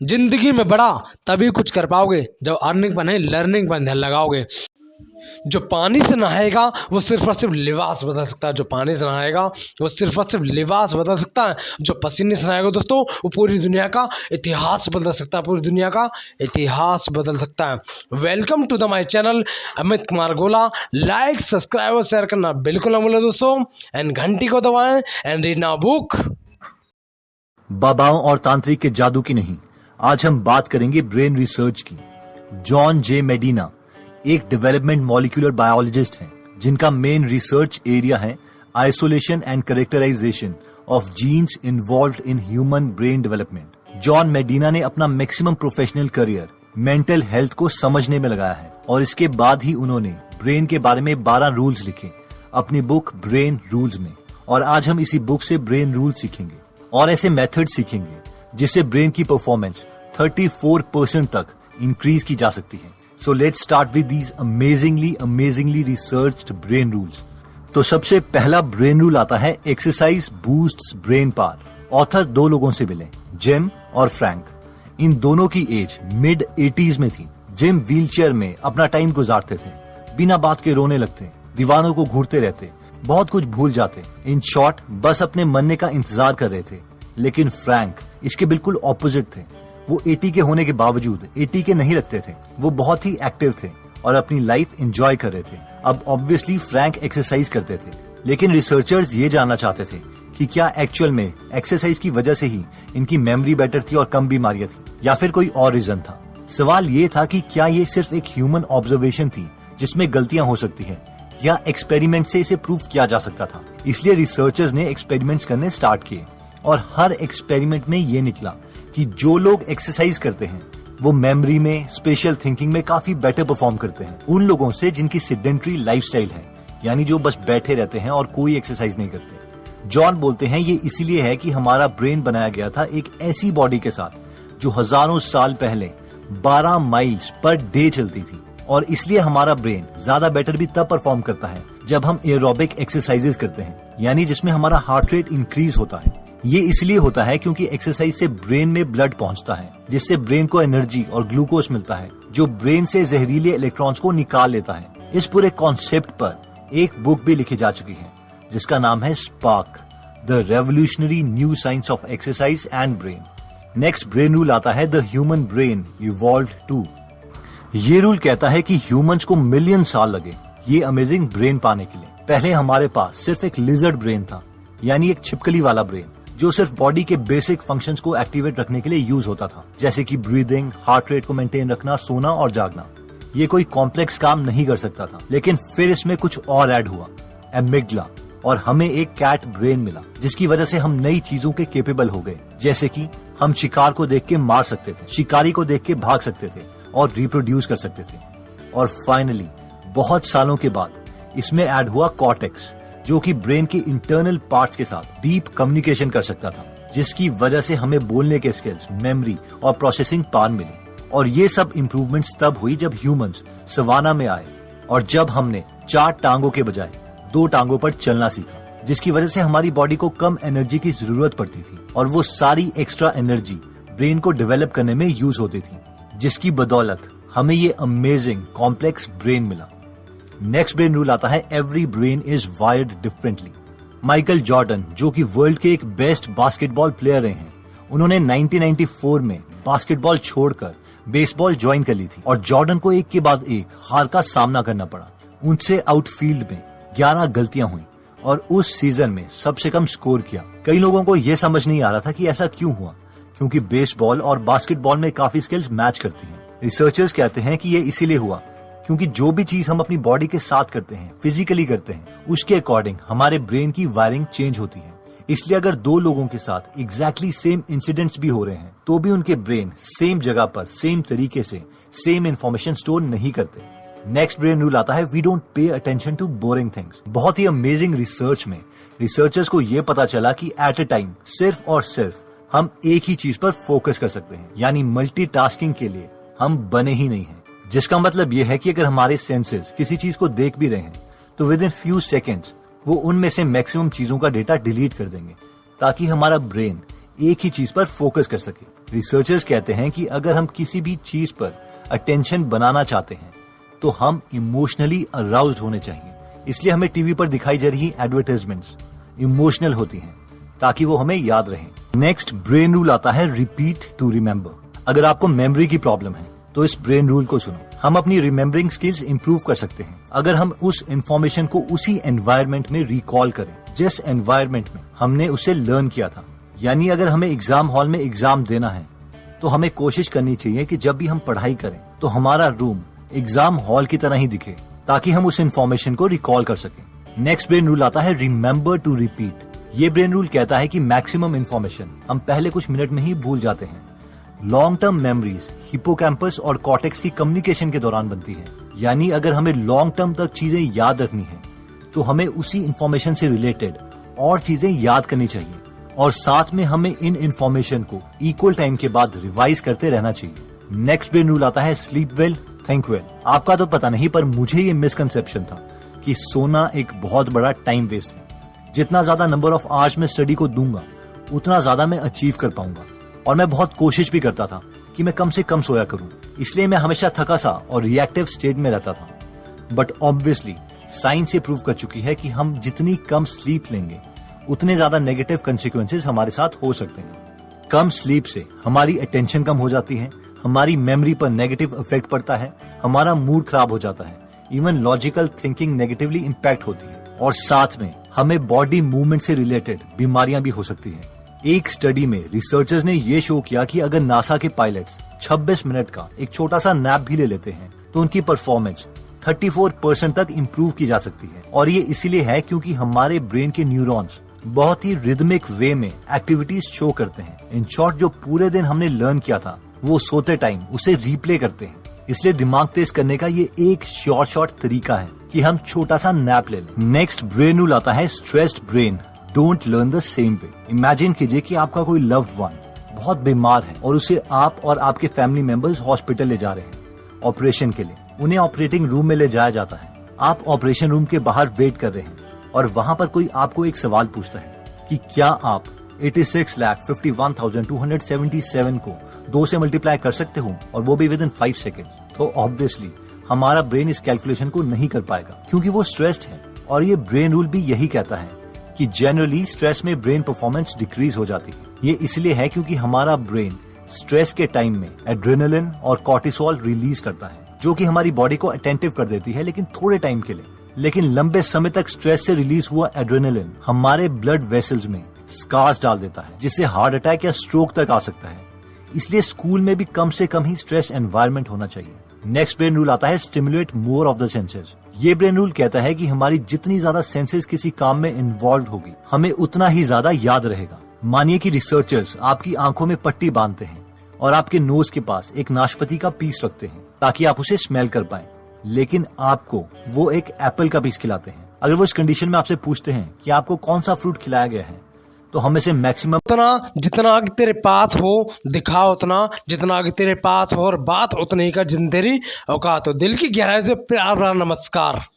जिंदगी में बड़ा तभी कुछ कर पाओगे जब अर्निंग पर नहीं लर्निंग पर ध्यान लगाओगे। जो पानी से नहाएगा वो सिर्फ और सिर्फ लिबास बदल सकता है। जो पानी से नहाएगा वो सिर्फ और सिर्फ लिबास बदल सकता है। जो पसीने से नहाएगा दोस्तों वो पूरी दुनिया का इतिहास बदल सकता है। पूरी दुनिया का इतिहास बदल सकता है। Welcome to the my channel Amit Kumar Gola. Like subscribe और शेयर करना बिल्कुल न भूलें दोस्तों, एंड घंटी को दबाएं एंड रीड नाउ बुक। बाबाओं और तांत्रिक के जादू की नहीं, आज हम बात करेंगे ब्रेन रिसर्च की। जॉन जे मेडिना एक डेवलपमेंट मॉलिक्यूलर बायोलॉजिस्ट हैं जिनका मेन रिसर्च एरिया है isolation and characterisation of genes involved in human brain development. John Medina ने अपना maximum professional career mental health को समझने में लगाया है और इसके बाद ही उन्होंने ब्रेन के बारे में 12 रूल्स लिखे अपनी बुक ब्रेन रूल्स में। और आज हम इसी बुक से ब्रेन रूल्स सीखेंगे और ऐसे मेथड सीखेंगे जिससे ब्रेन की परफॉर्मेंस 34% तक इंक्रीज की जा सकती है। So let's start with these amazingly researched brain rules. तो सबसे पहला ब्रेन रूल आता है exercise boosts brain power. Author 2 लोगों से मिले, जिम और फ्रैंक। इन दोनों की एज मिड 80s में थी। जिम व्हीलचेयर में अपना टाइम गुजारते थे, बिना बात के रोने लगते, दीवानों को घूरते रहते, बहुत कुछ भूल जाते। इन शॉर्ट बस अपने मरने का इंतजार कर रहे थे। लेकिन फ्रैंक इसके बिल्कुल ऑपोजिट थे। वो 80 के होने के बावजूद 80 के नहीं लगते थे। वो बहुत ही एक्टिव थे और अपनी लाइफ एंजॉय कर रहे थे। अब ऑब्वियसली फ्रैंक एक्सरसाइज करते थे, लेकिन रिसर्चर्स ये जानना चाहते थे कि क्या एक्चुअल में एक्सरसाइज की वजह से ही इनकी मेमोरी बेटर थी और कम बीमारियां थी, या फिर कोई और रीजन था। सवाल ये था कि क्या ये सिर्फ एक ह्यूमन ऑब्जर्वेशन थी जिसमें गलतियां हो सकती है, या एक्सपेरिमेंट से इसे प्रूव किया जा सकता था। इसलिए रिसर्चर्स ने एक्सपेरिमेंट्स करने स्टार्ट किए और हर एक्सपेरिमेंट में ये निकला कि जो लोग एक्सरसाइज करते हैं वो मेमोरी में, स्पेशल थिंकिंग में काफी बेटर परफॉर्म करते हैं उन लोगों से जिनकी सेडेंटरी लाइफस्टाइल है, यानी जो बस बैठे रहते हैं और कोई एक्सरसाइज नहीं करते। जॉन बोलते हैं ये इसीलिए है कि हमारा ब्रेन बनाया गया था एक ऐसी बॉडी के साथ जो हजारों साल पहले 12 माइल्स पर डे चलती थी, और इसलिए हमारा ब्रेन ज्यादा बेटर भी तब परफॉर्म करता है जब हम एरोबिक एक्सरसाइजेस करते हैं, यानी जिसमें हमारा हार्ट रेट इंक्रीज होता है। ये इसलिए होता है क्योंकि एक्सरसाइज से ब्रेन में ब्लड पहुंचता है, जिससे ब्रेन को एनर्जी और ग्लूकोज मिलता है जो ब्रेन से जहरीले इलेक्ट्रॉन्स को निकाल लेता है। इस पूरे कॉन्सेप्ट पर एक बुक भी लिखी जा चुकी है जिसका नाम है Spark, the revolutionary new science of exercise and brain. Next brain rule आता है the human brain evolved too. ये रूल कहता है कि ह्यूमंस को मिलियन साल लगे ये अमेजिंग ब्रेन पाने के लिए। पहले हमारे पास सिर्फ एक लिजर्ड ब्रेन था, यानी एक छिपकली वाला ब्रेन जो सिर्फ बॉडी के बेसिक फंक्शंस को एक्टिवेट रखने के लिए यूज होता था, जैसे कि ब्रीदिंग, हार्ट रेट को मेंटेन रखना, सोना और जागना। ये कोई कॉम्प्लेक्स काम नहीं कर सकता था। लेकिन फिर इसमें कुछ और ऐड हुआ, एमिगडला, और हमें एक कैट ब्रेन मिला जिसकी वजह से हम नई चीजों के केपेबल हो गए, जैसे कि हम शिकार को देख के मार सकते थे, शिकारी को देख के भाग सकते थे और रिप्रोड्यूस कर सकते थे। और फाइनली बहुत सालों के बाद इसमें ऐड हुआ कॉर्टेक्स, जो कि ब्रेन के इंटरनल पार्ट्स के साथ डीप कम्युनिकेशन कर सकता था, जिसकी वजह से हमें बोलने के स्किल्स, मेमोरी और प्रोसेसिंग पावर मिली। और ये सब इम्प्रूवमेंट्स तब हुई जब ह्यूमंस सवाना में आए और जब हमने 4 टांगों के बजाय 2 टांगों पर चलना सीखा, जिसकी वजह से हमारी बॉडी को कम एनर्जी की जरूरत पड़ती थी और वो सारी एक्स्ट्रा एनर्जी ब्रेन को डेवलप करने में यूज होती थी, जिसकी बदौलत हमें ये अमेजिंग कॉम्प्लेक्स ब्रेन मिला। नेक्स्ट ब्रेन रूल आता है every brain is wired differently. Michael Jordan, जो कि वर्ल्ड के एक बेस्ट बास्केटबॉल प्लेयर रहे हैं, उन्होंने 1994 में बास्केटबॉल छोड़कर बेसबॉल ज्वाइन कर ली थी और जॉर्डन को एक के बाद एक हार का सामना करना पड़ा। उनसे आउटफील्ड में 11 गलतियां हुई और उस सीजन में सबसे कम स्कोर किया। कई लोगों को यह समझ नहीं आ रहा था कि ऐसा क्यों हुआ, क्योंकि बेसबॉल और बास्केटबॉल में काफी स्किल्स मैच करती हैं। रिसर्चर्स कहते हैं कि ये इसीलिए हुआ क्योंकि जो भी चीज हम अपनी बॉडी के साथ करते हैं, फिजिकली करते हैं, उसके अकॉर्डिंग हमारे ब्रेन की वायरिंग चेंज होती है। इसलिए अगर 2 लोगों के साथ एग्जैक्टली सेम इंसिडेंट्स भी हो रहे हैं तो भी उनके ब्रेन सेम जगह पर सेम तरीके से सेम इंफॉर्मेशन स्टोर नहीं करते। नेक्स्ट ब्रेन रूल आता है we don't pay attention to boring things. बहुत ही अमेजिंग रिसर्च में रिसर्चर्स को यह पता चला कि एट अ टाइम सिर्फ और सिर्फ हम एक ही चीज पर फोकस कर सकते हैं, यानी मल्टीटास्किंग के लिए हम बने ही नहीं हैं। जिसका मतलब यह है कि अगर हमारे सेंसेस किसी चीज को देख भी रहे हैं तो विद इन फ्यू सेकेंड्स वो उनमें से मैक्सिमम चीजों का डेटा डिलीट कर देंगे, ताकि हमारा ब्रेन एक ही चीज पर फोकस कर सके। रिसर्चर्स कहते हैं कि अगर हम किसी भी चीज पर अटेंशन बनाना चाहते हैं तो हम इमोशनली अराउज्ड होने चाहिए। इसलिए हमें टीवी पर दिखाई जा रही एडवर्टाइजमेंट्स इमोशनल होती हैं ताकि वो हमें याद रहे। नेक्स्ट ब्रेन रूल आता है रिपीट टू रिमेम्बर। अगर आपको मेमोरी की प्रॉब्लम है तो इस ब्रेन रूल को सुनो। हम अपनी रिमेम्बरिंग स्किल्स इंप्रूव कर सकते हैं अगर हम उस इंफॉर्मेशन को उसी एनवायरनमेंट में रिकॉल करें जिस एनवायरनमेंट में हमने उसे लर्न किया था। यानी अगर हमें एग्जाम हॉल में एग्जाम देना है तो हमें कोशिश करनी चाहिए कि जब भी हम पढ़ाई करें तो हमारा रूम एग्जाम हॉल की तरह ही दिखे ताकि हम उस इंफॉर्मेशन को रिकॉल कर सकें। नेक्स्ट ब्रेन रूल आता है रिमेम्बर टू रिपीट। ये ब्रेन रूल कहता है कि मैक्सिमम इंफॉर्मेशन हम पहले कुछ मिनट में ही भूल जाते हैं। लॉन्ग टर्म मेमोरीज हिपोकैम्पस और कॉर्टेक्स की कम्युनिकेशन के दौरान बनती है। यानी अगर हमें लॉन्ग टर्म तक चीजें याद रखनी है तो हमें उसी इंफॉर्मेशन से रिलेटेड और चीजें याद करनी चाहिए और साथ में हमें इन इंफॉर्मेशन को इक्वल टाइम के बाद रिवाइज करते रहना चाहिए। नेक्स्ट ब्रेन रूल आता है स्लीप वेल थिंक वेल। आपका तो पता नहीं पर मुझे ये मिसकंसेप्शन था कि सोना एक बहुत बड़ा टाइम वेस्ट है। जितना ज्यादा नंबर ऑफ आवर्स में स्टडी को दूंगा उतना ज्यादा मैं अचीव कर पाऊंगा और मैं बहुत कोशिश भी करता था कि मैं कम से कम सोया करूं। इसलिए मैं हमेशा थका सा और रिएक्टिव स्टेट में रहता था। बट ऑब्वियसली साइंस ये प्रूव कर चुकी है कि हम जितनी कम स्लीप लेंगे उतने ज्यादा नेगेटिव कंसिक्वेंसेस हमारे साथ हो सकते हैं। कम स्लीप से हमारी अटेंशन कम हो जाती है, हमारी मेमोरी पर नेगेटिव इफेक्ट पड़ता है, हमारा मूड खराब हो जाता है, even logical thinking negatively impact होती है और साथ में हमें बॉडी मूवमेंट से रिलेटेड बीमारियां भी हो सकती हैं। एक स्टडी में रिसर्चर्स ने ये शो किया कि अगर नासा के पायलट्स 26 मिनट का एक छोटा सा नैप भी ले लेते हैं तो उनकी परफॉर्मेंस 34% तक इम्प्रूव की जा सकती है। और ये इसीलिए है क्योंकि हमारे ब्रेन के न्यूरॉन्स बहुत ही रिदमिक वे में एक्टिविटीज शो करते हैं। इन शॉर्ट जो पूरे दिन हमने लर्न किया था वो सोते टाइम उसे रिप्ले करते हैं। इसलिए दिमाग तेज करने का ये एक शॉर्ट तरीका है कि हम छोटा सा नैप ले लें। नेक्स्ट ब्रेन रूल आता है stressed brain don't learn the same way. Imagine कीजिए कि आपका कोई लव्ड वन बहुत बीमार है और उसे आप और आपके फैमिली मेंबर्स हॉस्पिटल ले जा रहे हैं ऑपरेशन के लिए। उन्हें ऑपरेटिंग रूम में ले जाया जाता है। आप ऑपरेशन रूम के बाहर वेट कर रहे हैं और वहां पर कोई आपको एक सवाल पूछता है कि क्या आप 86,51,277 को 2 से मल्टीप्लाई कर सकते हो और वो भी विद इन 5 सेकेंड। तो ऑब्वियसली हमारा ब्रेन इस कैलकुलेशन को नहीं कर पाएगा क्योंकि वो स्ट्रेस्ड है। और ये ब्रेन रूल भी यही कहता है कि जनरली स्ट्रेस में ब्रेन परफॉर्मेंस डिक्रीज हो जाती है। ये इसलिए है क्योंकि हमारा ब्रेन स्ट्रेस के टाइम में एड्रेनालिन और कॉर्टिसोल रिलीज करता है जो कि हमारी बॉडी को अटेंटिव कर देती है, लेकिन थोड़े टाइम के लिए। लेकिन लंबे समय तक स्ट्रेस से रिलीज हुआ एड्रेनालिन हमारे ब्लड वेसल्स में स्कार्स डाल देता है जिससे हार्ट अटैक या स्ट्रोक तक आ सकता है। इसलिए स्कूल में भी कम से कम ही स्ट्रेस एनवायरनमेंट होना चाहिए। नेक्स्ट ब्रेन रूल आता है stimulate more of the senses. ये ब्रेन रूल कहता है कि हमारी जितनी ज्यादा सेंसेस किसी काम में इन्वॉल्व होगी हमें उतना ही ज्यादा याद रहेगा। मानिए कि रिसर्चर्स आपकी आंखों में पट्टी बांधते हैं और आपके नोज के पास एक नाशपाती का पीस रखते हैं ताकि आप उसे स्मेल कर पाएं, लेकिन आपको वो एक एप्पल का पीस खिलाते हैं। अगर वो इस कंडीशन में आपसे पूछते हैं कि आपको कौन सा फ्रूट खिलाया गया है तो हमें से मैक्सिमम उतना जितना आगे तेरे पास हो दिखाओ उतना, जितना आगे तेरे पास हो और बात उतनी का जिन तेरी औकात हो। दिल की गहराई से प्यार भरा नमस्कार।